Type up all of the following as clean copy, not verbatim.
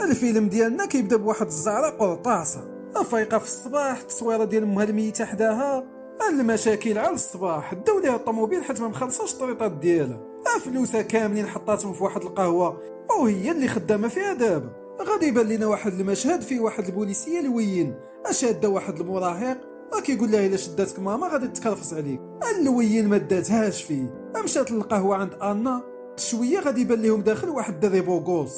الفيلم ديالنا كيبدا بواحد الزعرة قرطاسة فايقة في الصباح، التصويره ديال امها الميتة حداها، المشاكل على الصباح، داو ليها الطوموبيل حيت ما مخلصاش الطريطات ديالها، فلوسها كاملين حطاتهم في واحد القهوة وهي اللي خدامة فيها دابا. غادي يبان لينا واحد المشهد فيه واحد البوليسيه لوين شاده واحد المراهق كيقول لها الا شداتك ماما غادي تكرفص عليك. اللوين ما داتهاش فيه، مشات للقهوه عند انا، شويه غادي يبان لهم داخل واحد الدري بوغوس.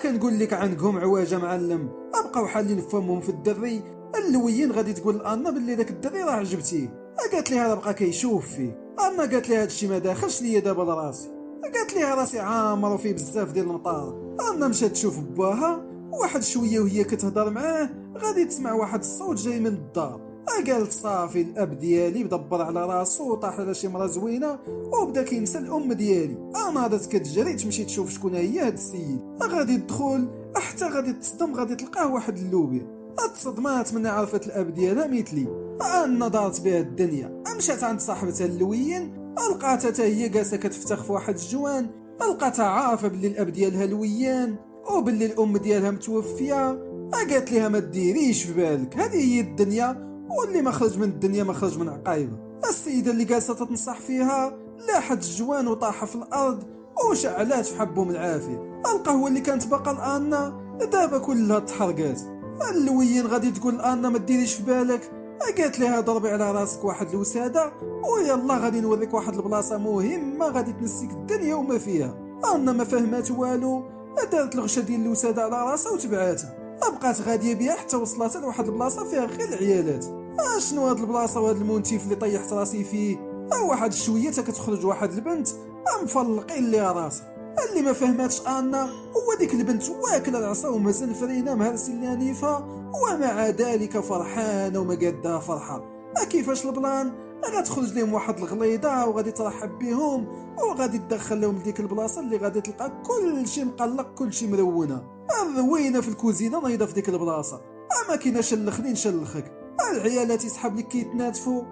كنقول لك عندكم عواجه معلم، بقاو حالين فمهم في الدري. اللوين غادي تقول لانا باللي داك الدري راه عجبتيه، قالت ليها راه بقى كيشوف فيه. انا قالت ليها هادشي ما داخلش ليا دابا لراسي، قالت ليها راسي عامر وفيه بزاف ديال المطار. انا مشات تشوف باها، واحد شويه وهي كتهضر معاه غادي تسمع واحد الصوت جاي من الدار. قالت صافي الاب ديالي بدبر على راسو وطاح على شي مرا زوينه وبدا كينسى الام ديالي. ناضت كتجري تمشي تشوف شكون هي هاد السيد. غادي تدخل حتى غادي تصدم، غادي تلقاه واحد اللوبيا. تصدمات من عرفت الاب ديالها مثلي. انا دارت بها الدنيا، مشات عند صاحبتها اللوين، لقاتها حتى هي جالسه كتفتخ في واحد الجوان، لقاتها عارفه باللي الاب ديالها لويان وباللي الام ديالها متوفيه. قالت ليها ما ديريش في بالك، هذه هي الدنيا، واللي ما خرج من الدنيا ما خرج من عقايبه. السيده اللي جالسه تتنصح فيها لاحت الجوان وطاح في الارض وشعلات في حبهم العافيه. القهوه اللي كانت باقا لانا دابا كلها تحرقات. اللوين غادي تقول لانا ما ديريش في بالك، قالت لها ضربي على راسك واحد الوساده ويلا غادي نوريك واحد البلاصه مهمه غادي تنسيك الدنيا وما فيها. انا ما فهمات والو، دارت الغشه ديال الوساده على راسها وتبعاتها. بقات غاديه بها حتى وصلت لواحد البلاصه فيها غير العيالات. شنو هاد البلاصه وهاد المونتيف اللي طيحت راسي فيه؟ واحد شويه كتخرج واحد البنت مفلقين ليها راسها. اللي ما فهماتش انا هو ديك البنت واكله العصا ومزنفرينه مهرسين لها نيفا، ومع ذلك فرحانه وما قادها فرحه. كيفاش البلان؟ غتخرج لهم واحد الغليظه وغادي ترحب بهم وغادي تدخل لهم لديك البلاصه اللي غادي تلقى كل شيء مقلق كل شيء مرونه. الروينه في الكوزينه نايضه في ديك البلاصه، ما كايناش اللخني نشلخك، العيالات يسحب لك كيتناتفوا،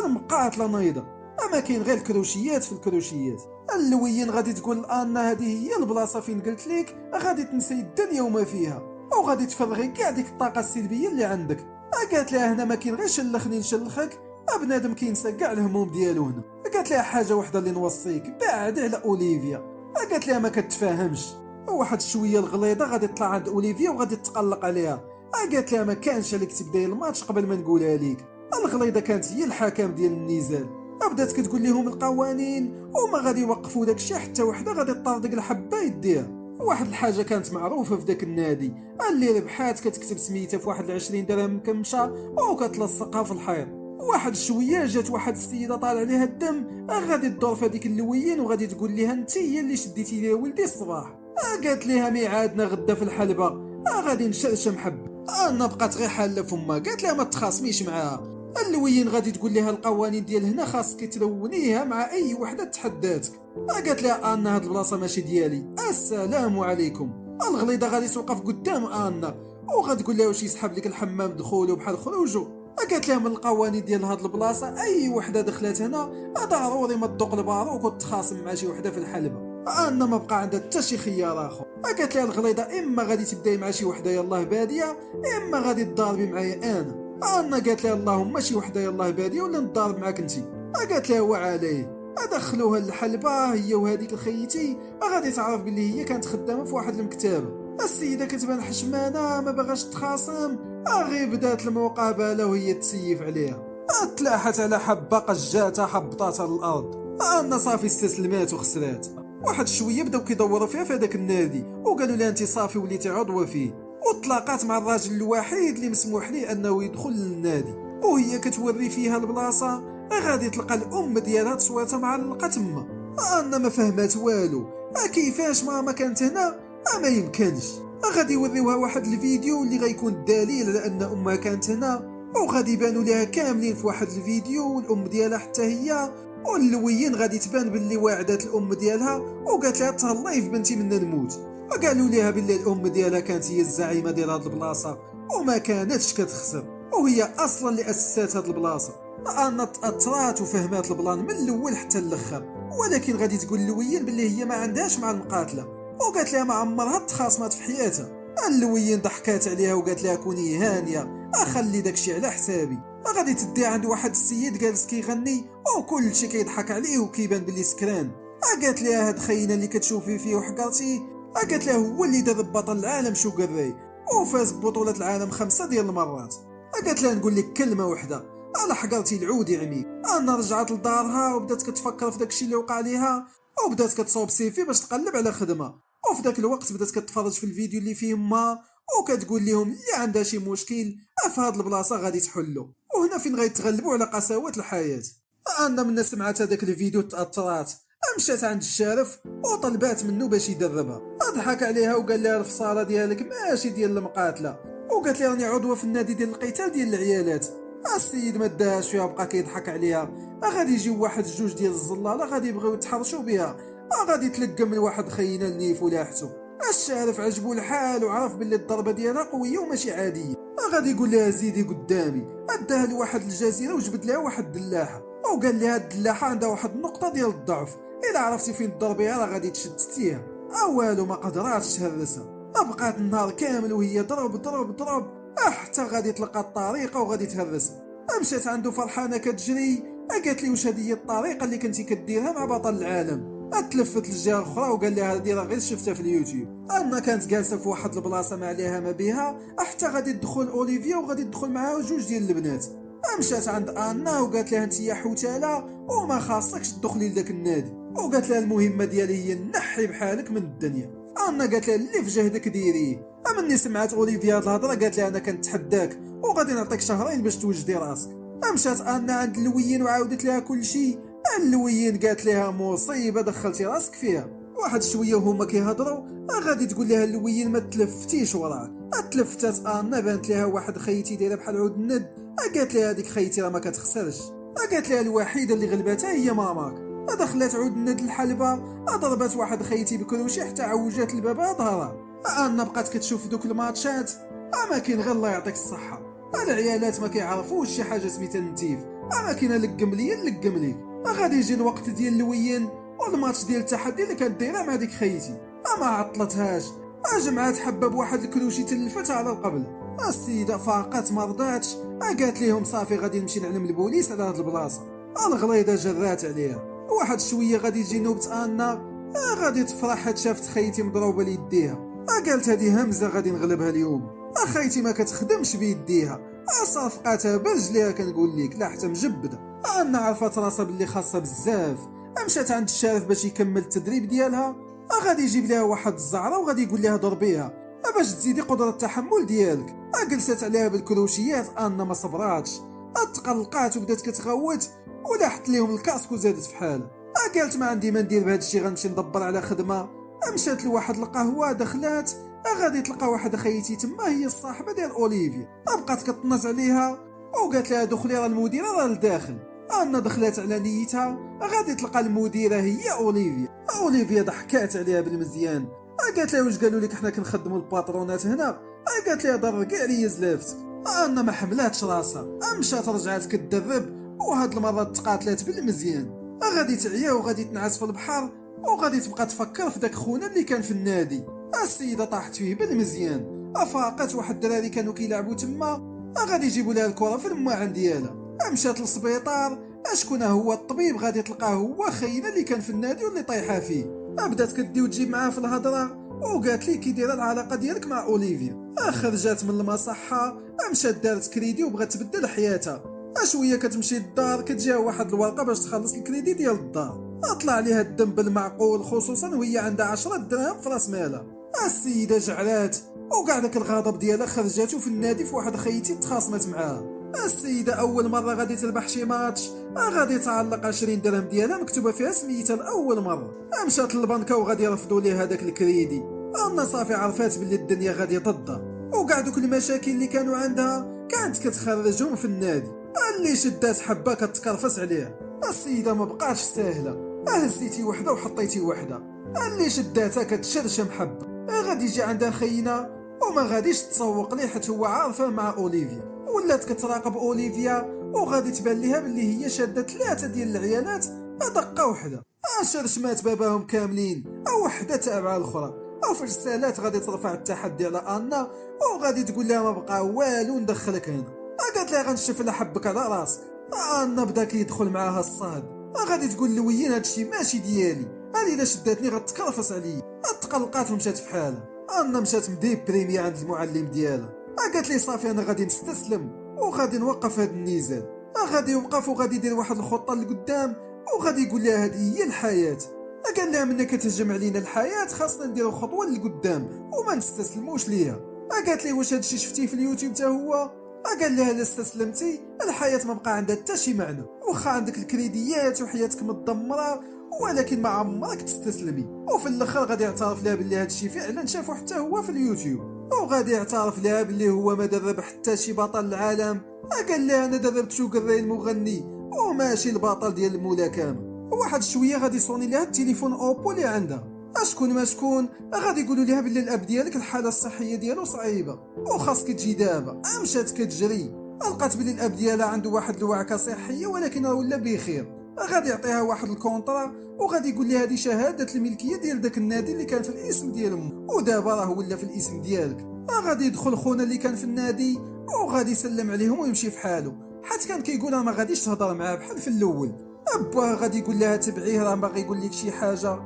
المقاتله نايضه، ما كاين غير الكروشيات في الكروشيات. اللوين غادي تقول انا هذه هي البلاصه فين قلت لك غادي تنسي الدنيا وما فيها وغادي تفرغي كاع ديك الطاقه السلبيه اللي عندك. قالت لها هنا ما كاين غير شلخني نشلخك، بنادم كينسى كاع الهموم ديالو هنا. قالت لها حاجه وحده اللي نوصيك، بعد على اوليفيا. قالت لها ما كتفاهمش، واحد شويه الغليظه غادي تطلع عند اوليفيا وغادي تقلق عليها. قالت لها ما كانش عليك تبداي الماتش قبل ما نقولها ليك. الغليظه كانت هي الحكم ديال النزال، بدات كتقول لهم القوانين وما غادي يوقفوا داك الشيء حتى وحده غادي تطردق الحبه يديها. واحد الحاجه كانت معروفه في داك النادي، اللي ربحات كتكتب سميتها في واحد 20 درهم مكمشه وكتلصقها في الحيط. واحد شويه جات واحد السيده طالع عليها الدم، غادي تدور في هذيك اللوين وغادي تقول ليها انت هي اللي شديتي ليا ولدي الصباح. قالت ليها ميعادنا غدا في الحلبه، غادي نشرشم حب. انا بقات غير حاله فما، قالت لها ما تخاصميش معاها. اللوين غادي تقول لها القوانين ديال هنا خاصك تلونيها مع اي وحده تحداتك. قالت لها انا هاد البلاصه ماشي ديالي، السلام عليكم. الغليظه غادي توقف قدام انا وغتقول لها واش يسحب لك الحمام دخولو بحال خروجو. قالت لها من القوانين ديال هاد البلاصه اي وحده دخلت هنا ضروري ما تدق الباروك وتخاصم مع شي وحده في الحلبه. انا ما بقى عندها حتى شي خيار اخر. قالت لها الغليظه اما غادي تبداي مع شي وحده يلاه باديه اما غادي تضاربي معايا انا قالت لها اللهم شي وحده يلاه باديه ولا نضارب معاك انتي. قالت لها وعليه ادخلوها للحلبه هي وهذيك الخيتي، غادي تعرف باللي هي كانت خدامه في واحد المكتب. السيده كتبان حشمانه ما باغاش تخاصم، غير بدات المقابله وهي تسيف عليها. تلاحت على حبه قجاتها حبطاتها للارض. انا صافي استسلمات وخسرات. واحد شويه بداو كيدوروا فيها في هذاك النادي وقالوا لها انت صافي وليتي عضوه فيه، وطلقات مع الراجل الوحيد اللي مسموح ليه انه يدخل للنادي. وهي كتوري فيها البلاصه غادي تلقى الام ديالها تصويرتها معلقه تما. انا ما فهمات والو، كيفاش ماما كانت هنا؟ ما يمكنش. غادي يوريوها واحد الفيديو اللي غيكون دليل على ان امها كانت هنا، وغادي يبانوا ليها كاملين في واحد الفيديو والام ديالها حتى هي. واللوين غادي تبان باللي واعدات الام ديالها وقالت لها تهلاي في بنتي من نموت. وقالوا ليها باللي الام ديالها كانت هي الزعيمه ديال هاد البلاصه وما كانتش كتخسر، وهي اصلا اللي اسست هاد البلاصه. انا تاثرات وفهمات البلان من الاول حتى الاخر، ولكن غادي تقول لوين باللي هي ما عندهاش مع المقاتله، وقالت لها ما عمرها تخاصمات في حياتها. اللوين ضحكات عليها وقالت لها كوني هانيه، اخلي داكشي على حسابي. غادي تدي عند واحد السيد جالس كيغني وكل شي كيضحك عليه وكيبان بلي سكران. قالت لها هاد خينا اللي كتشوفي فيه وحقرتي، قالت له هو اللي دار بطل العالم شوغر راي وفاز ببطولة العالم 5 ديال المرات. قالت لها نقول لك كلمة وحدة، على حقرتي العود يعمي. انا رجعت لدارها وبدات كتفكر في داكشي اللي وقع ليها، وبدات كتصوب سيفي باش تقلب على خدمة. وفي داك الوقت بدات كتفرج في الفيديو اللي فيه ما وكتقول لهم اللي عندها شي مشكل في هاد البلاصة غادي تحلو، وهنا فين غيتغلبوا على قساوة الحياة. انا من سمعت هذاك الفيديو تاثرات، مشات عند الشارف وطلبات منه باش يدربها. ضحك عليها وقال لها الفصاله ديالك ماشي ديال المقاتله، وقالت لي راني عضوه في النادي ديال القتال ديال العيالات. السيد ما داش فيها بقى كيضحك عليها. غادي يجيو واحد جوج ديال الزلاله غادي يبغيو يتحرشوا بها، غادي تلقى من واحد خينا النيف ولاحتو. الشارف عجبو الحال وعرف باللي الضربه ديالها قويه وماشي عاديه. غادي يقول لها زيدي قدامي. اداها لواحد الجزيره وجبد لها واحد الدلاحه، وقال لها الدلاحه عندها واحد النقطه ديال الضعف، الا عرفتي فين تضربيها راه غادي تشتتيها. والو ما قدراتش تهرسها، بقات النهار كامل وهي ضرب ضرب ضرب حتى غادي تلقى الطريقه وغادي تهرسها. مشات عنده فرحانه كتجري، قالت لي واش هذه هي الطريقه اللي كنتي كديرها مع بطل العالم؟ تلفت للجهه الاخرى وقال لها هذه راه غير شفتها في اليوتيوب. انا كانت جالسه في واحد البلاصه ما عليها ما بها حتى غادي تدخل اوليفيا وغادي تدخل معها جوج ديال البنات. مشات عند انا وقالت لها انت يا حوتاله وما خاصكش تدخلي لذاك النادي، وقالت لها المهمه ديالي هي نحي بحالك من الدنيا. انا قالت لها اللي في جهدك ديريه. مني سمعت اوليفيا هاد الهضره قالت لها انا كنتحداك وغادي نعطيك شهرين باش توجدي راسك. مشات انا عند اللوين وعاودت لها كل شيء. اللوين قالت لها مصيبه دخلتي راسك فيها. واحد شويه وهما كيهضروا غادي تقول لها اللوين ما تلفتيش وراك. تلفتات انا بانت لها واحد خيتي دايره بحال عود الند. قالت لها هذيك خيتي راه ما كتخسرش. قالت لها الوحيده اللي غلبتها هي ماماك. دخلت عود الند الحلبه ضربت واحد خيتي بكروشي حتى عوجات الباب ظهرها. انا بقات كتشوف دوك الماتشات ما كاين غير الله يعطيك الصحه. العيالات ما كيعرفوش شي حاجه سميتها النتيف، ما كاين لقم ليا نلقم ليك. غادي يجي الوقت ديال اللوين والماتش ديال التحدي اللي كانت دايره مع ديك خيتي ما عطلتهاش. جمعات حبه بواحد الكروشي تلفتها على القبله. السيده فاقت ما رضاتش، قالت ليهم صافي غادي نمشي نعلم البوليس على هاد البلاصه. الغليظه جرات عليها. واحد شويه غادي يجي نوبه انا غادي تفرح حيت شافت خيتي مضروبه ليديها. قالت هذه همزه غادي نغلبها اليوم. خيتي ما كتخدمش بيديها، صافقاتها برجليها كنقول لك لا حتى مجبده. انا عرفت راسها باللي خاصه بزاف. مشات عند الشارف باش يكمل التدريب ديالها. غادي يجيب لها واحد الزعره وغادي يقول لها ضربيها باش تزيدي قدره التحمل ديالك. جلست عليها بالكروشيات انا ما صبراتش، تقلقات وبدات كتغوت ولاحت ليهم الكاسك وزادت في حالها. قالت ما عندي ما ندير بهذا الشيء غنمشي ندبر على خدمه. مشات لواحد القهوه دخلات غادي تلقى واحد خيتي تما هي الصاحبه ديال اوليفيا. بقات كتنص عليها وقالت لها دخلي راه المديره راه لداخل. انا دخلت على نيتها غادي تلقى المديره هي اوليفيا. اوليفيا ضحكات عليها بالمزيان. قالت لها واش قالوا لك حنا كنخدموا الباترونات هنا؟ قالت لها ضر كاع لي زلافت. انا ما حملاتش راسها، مشات رجعت كتدرب وهاد المره تقاتلات بالمزيان. غادي تعيا وغادي تنعس في البحر وغادي تبقى تفكر في داك خونا اللي كان في النادي. السيده طاحت فيه بالمزيان. افاقت واحد الدراري كانوا كيلعبوا تما غادي يجيبوا لها الكره في الماعن ديالها. مشات للسبيطار. شكون هو الطبيب غادي تلقاه هو خينا اللي كان في النادي واللي طايحه فيه. بدات كدي وتجيب معاه في الهضره وقالت لي كي دايره العلاقه ديالك مع اوليفيا. خرجات من المصحه مشات دارت كريدي وبغات تبدل حياتها. شويه كتمشي للدار كتجيها واحد الورقه باش تخلص الكريدي ديال الدار. طلع عليها الدم بالمعقول خصوصا وهي عندها 10 دراهم في راس مالها. السيده جعلات وكاع داك الغضب ديالها خرجاتو في النادي في واحد خيتي تخاصمت معاه. السيده اول مره غادي تربح شي ماتش غادي تعلق 20 درهم ديالها مكتوبه فيها سميتها لاول مره. مشات للبنكه وغادي يرفضوا ليها داك الكريدي. انا صافي عرفات باللي الدنيا غادي ضدها وكاع دوك المشاكل اللي كانوا عندها كانت كتخرجهم في النادي. اللي شدات حبه كتكرفس عليه. السيده ما بقاش ساهله، هزيتي وحده وحطيتي وحده. اللي شداتها كتشرشم حبه. غادي يجي عندها خينا وما غاديش تسوق ليه حيت هو عارفه مع اوليفيا. ولات كتراقب اوليفيا وغادي تبان ليها باللي هي شاده 3 ديال العيالات دقه وحده. شرشمات باباهم كاملين وحده تابعه الاخرى. او في رسالات غادي ترفع التحدي على انا وغادي تقول لها ما بقى والو ندخلك هنا. قالت لها غنشوف الا حبك على راسك. انا بدا كيدخل معاها الصاد. غادي تقول لوين هادشي ماشي ديالي، هادي الا شداتني غتكرفس عليا. تقلقات ومشات في حالها. انا مشات مديبريمي عند المعلم ديالها. قالت لي صافي انا غادي نستسلم وغادي نوقف هاد النزال. غادي يوقف وغادي يدير واحد الخطه لقدام وغادي يقول لها هذه هي الحياه. قال لها منك كتهجم علينا الحياه خاصنا نديرو خطوه لقدام وما نستسلموش ليها. قالت لي واش هادشي شفتيه في اليوتيوب حتى هو؟ قال لها الا استسلمتي الحياه ما بقى عندها حتى شي معنى، واخا عندك الكريديات وحياتك مدمره ولكن ما عمرك تستسلمي. وفي الاخر غادي يعترف لها باللي هادشي فعلا شافو حتى هو في اليوتيوب، وغادي يعترف لها باللي هو ما درب حتى شي بطل العالم. قال لها انا دربت شوكر راي المغني وماشي البطل ديال الملاكمه. واحد شويه غادي يصوني لها التليفون اوبو اللي عندها. اشكون ما شكون غادي يقولوا لها باللي الاب ديالك الحاله الصحيه ديالو صعيبه وخاصك تجي دابا. مشات كتجري لقات بلي الاب ديالها عنده واحد الوعكه صحيه ولكن راه ولا بخير. غادي يعطيها واحد الكونطرا وغادي يقول لها هذه شهاده الملكيه ديال داك النادي اللي كان في الاسم ديال امه ودابا راه ولا في الاسم ديالك. غادي يدخل خونا اللي كان في النادي وغادي يسلم عليهم ويمشي في حاله، حيت كان كيقول انا ما غاديش تهضر معاه بحال في الاول. ابوها غادي يقول لها تبعيه راه باغي يقول لك شي حاجه.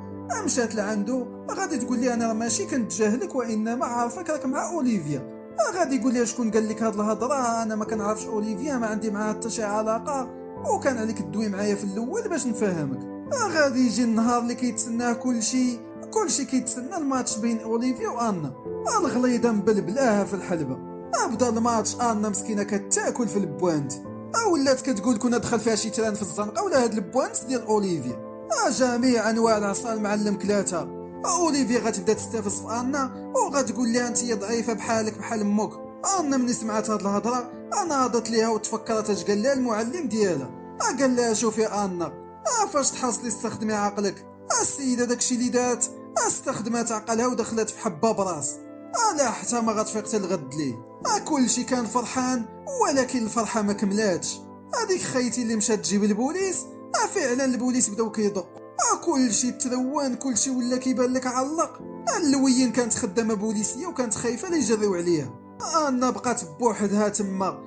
مشات لعندو غادي تقول لي انا راه ماشي كنتجاهلك وانما عارفك راك مع اوليفيا. غادي يقول لها شكون قال لك هاد الهضره؟ انا ما كنعرفش اوليفيا، ما عندي معاها حتى شي علاقه وكان عليك تدوي معايا في الاول باش نفهمك. غادي يجي النهار اللي كيتسناه كلشي كيتسنى الماتش بين اوليفيا وانا. الغليظه مبلبلاها في الحلبه. بدا الماتش انا مسكينه كتاكل في البوانت ولات كتقول كنا دخل فيها شي تران في الزنقه ولا هاد البوانت ديال اوليفيا. جميع انواع العصا المعلم كلاتها. اوليفيا غتبدا تستافز في انا وغتقول لها انت ضعيفه بحالك بحال امك. انا ملي سمعت هاد الهضره انا هضت ليها وتفكرت اش قال لها المعلم ديالها. قال لها شوفي انا فاش تحصلي استخدمي عقلك. السيده داكشي اللي دات استخدمت عقلها ودخلت في حبه براس. لا حتى ما غتفيق حتى الغد ليه. كلشي كان فرحان ولكن الفرحه ما كملاتش. هذيك خيتي اللي مشات تجيب البوليس فعلا البوليس بداو كيدقوا. كلشي تروان كلشي ولا كيبان لك علق. اللوين كانت خدامه بوليسيه وكانت خايفه لا يجريو عليها. انا بقات بوحدها تما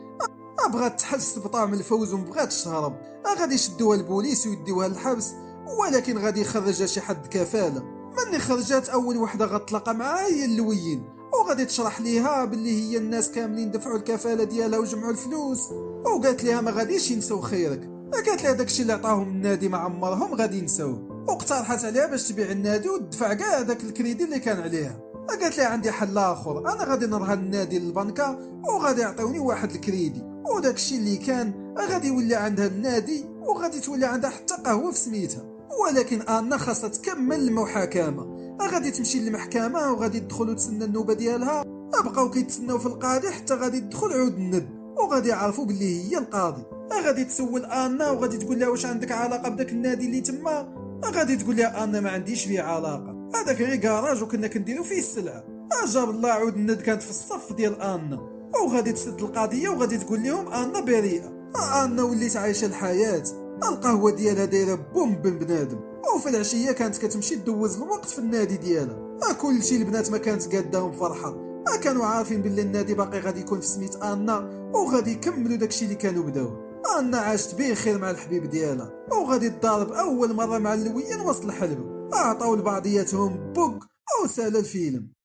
بغات تحس بطعم الفوز ومبغاتش تهرب. غادي يشدوها البوليس ويديوها للحبس ولكن غادي يخرجها شي حد كفاله. مني خرجات اول وحده غتلاقى معاها هي اللوين وغادي تشرح ليها باللي هي الناس كاملين دفعوا الكفاله ديالها وجمعوا الفلوس وقالت ليها ما غاديش ينسوا خيرك. قالت لها داكشي اللي عطاهم النادي ما عمرهم غادي ينساوه واقترحت عليها باش تبيع النادي وتدفع كاع داك الكريدي اللي كان عليها. قالت لها عندي حل اخر، انا غادي نرهن النادي للبنكه وغادي يعطيوني واحد الكريدي وداكشي اللي كان غادي يولي عندها النادي وغادي تولي عندها حتى قهوه في سميتها. ولكن انا خاصها تكمل المحاكمه. غادي تمشي للمحكمه وغادي تدخل وتسنى النوبه ديالها. بقاو كيتسناو في القاضي حتى غادي تدخل عود الند وغادي يعرفوا باللي هي القاضي. غادي تسول انا وغادي تقول لها واش عندك علاقه بداك النادي اللي تما. غادي تقول لها انا ما عنديش بيه علاقه، هذاك غير كراج وكنا كنديرو فيه السلعه. جاب الله عود الند كانت في الصف ديال انا وغادي تسد القضيه وغادي تقول لهم انا بريئه. انا وليت عايشه الحياه. القهوه ديالها دايره بوم بنادم وفي العشيه كانت كتمشي تدوز الوقت في النادي ديالها. كلشي البنات ما كانت قاداهم فرحه. كانوا عارفين باللي النادي باقي غادي يكون في سميت انا وغادي يكملوا داكشي اللي كانوا بداوه. انا عاشت بخير مع الحبيب ديالها وغادي تضارب اول مره مع اللويين وسط الحلبه. عطاو لبعضياتهم بوك وسال الفيلم.